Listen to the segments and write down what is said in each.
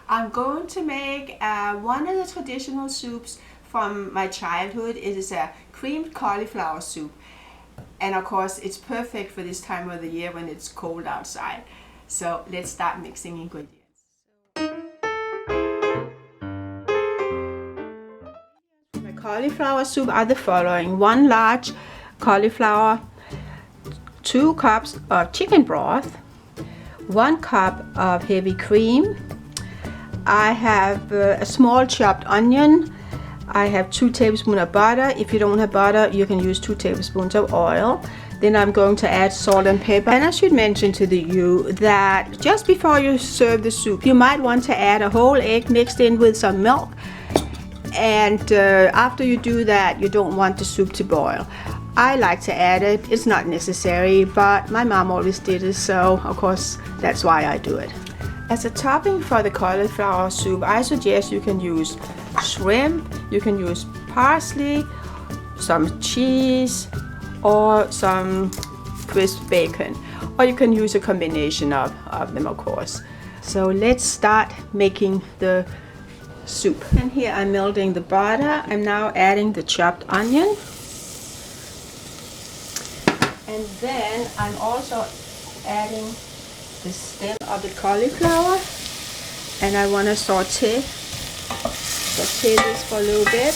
I'm going to make one of the traditional soups from my childhood. It is a creamed cauliflower soup. And of course, it's perfect for this time of the year when it's cold outside. So let's start mixing ingredients. My cauliflower soup are the following: 1 large cauliflower, 2 cups of chicken broth, 1 cup of heavy cream. I have a small chopped onion. I have 2 tablespoons of butter. If you don't have butter, you can use 2 tablespoons of oil. Then I'm going to add salt and pepper. And I should mention to you that just before you serve the soup, you might want to add a whole egg mixed in with some milk. And after you do that, you don't want the soup to boil. I like to add it. It's not necessary, but my mom always did it, so of course that's why I do it. As a topping for the cauliflower soup, I suggest you can use shrimp, you can use parsley, some cheese, or some crisp bacon, or you can use a combination of them, of course. So let's start making the soup. And here I'm melting the butter. I'm now adding the chopped onion. And then I'm also adding the stem of the cauliflower, and I want to saute this for a little bit.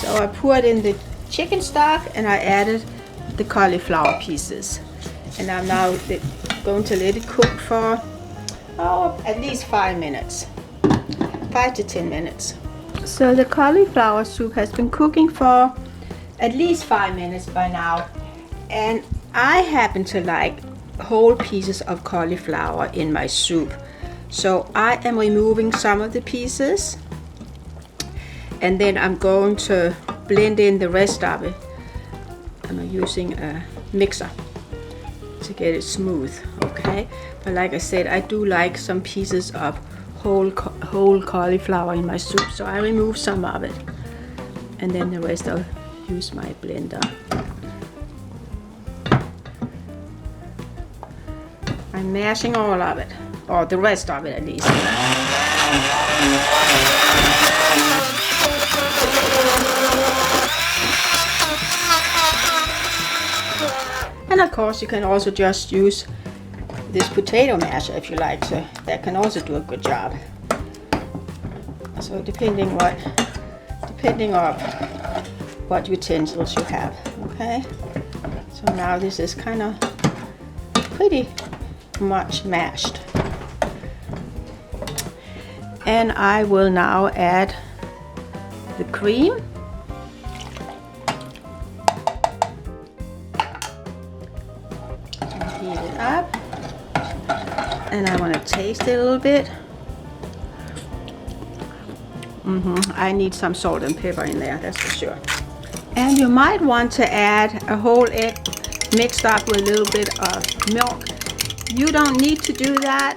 So I poured in the chicken stock and I added the cauliflower pieces, and I'm now going to let it cook for at least 5 minutes, 5 to 10 minutes. So the cauliflower soup has been cooking for at least 5 minutes by now, and I happen to like whole pieces of cauliflower in my soup. So I am removing some of the pieces, and then I'm going to blend in the rest of it. I'm using a mixer to get it smooth, okay? But like I said, I do like some pieces of whole cauliflower in my soup, so I remove some of it, and then the rest I'll use my blender. I'm mashing all of it, or the rest of it at least. And of course you can also just use this potato masher if you like, so that can also do a good job. So depending on what utensils you have, okay? So now this is kind of pretty much mashed, and I will now add the cream. Heat it up, and I want to taste it a little bit. I need some salt and pepper in there, that's for sure. And you might want to add a whole egg mixed up with a little bit of milk. You don't need to do that.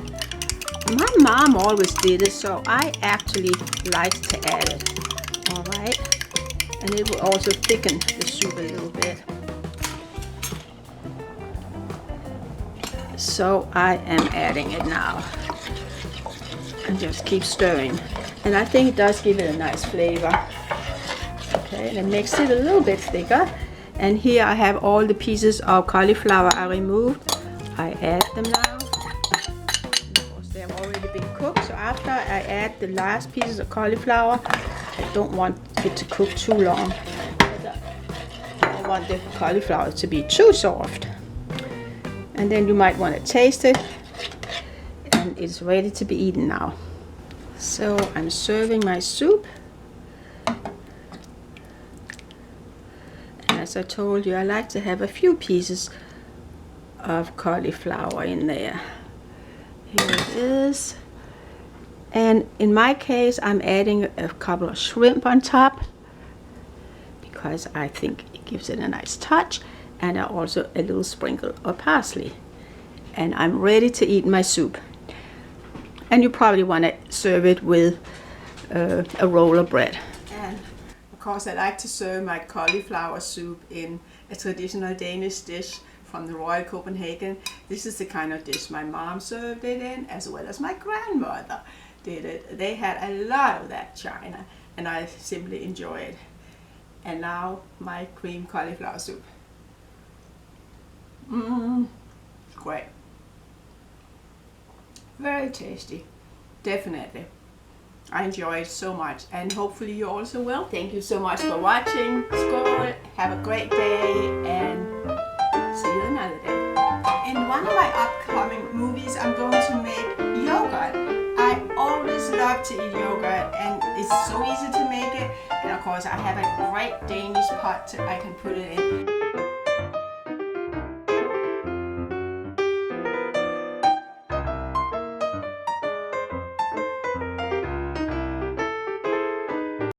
My mom always did it, so I actually like to add it. All right, and it will also thicken the soup a little bit. So I am adding it now, and just keep stirring. And I think it does give it a nice flavor. Okay, and it makes it a little bit thicker. And here I have all the pieces of cauliflower I removed. I add them now. Of course, they have already been cooked. So after I add the last pieces of cauliflower, I don't want it to cook too long. I don't want the cauliflower to be too soft. And then you might want to taste it, and it's ready to be eaten now. So I'm serving my soup. And as I told you, I like to have a few pieces of cauliflower in there. Here it is. And in my case, I'm adding a couple of shrimp on top because I think it gives it a nice touch, and also a little sprinkle of parsley. And I'm ready to eat my soup. And you probably want to serve it with a roll of bread. And of course, I like to serve my cauliflower soup in a traditional Danish dish from the Royal Copenhagen. This is the kind of dish my mom served it in, as well as my grandmother did it. They had a lot of that china, and I simply enjoy it. And now my cream cauliflower soup. Great. Very tasty, definitely. I enjoy it so much, and hopefully you also will. Thank you so much for watching. Skål, have a great day, and see you another day. In one of my upcoming movies, I'm going to make yogurt. I always love to eat yogurt, and it's so easy to make it. And of course, I have a great Danish pot I can put it in.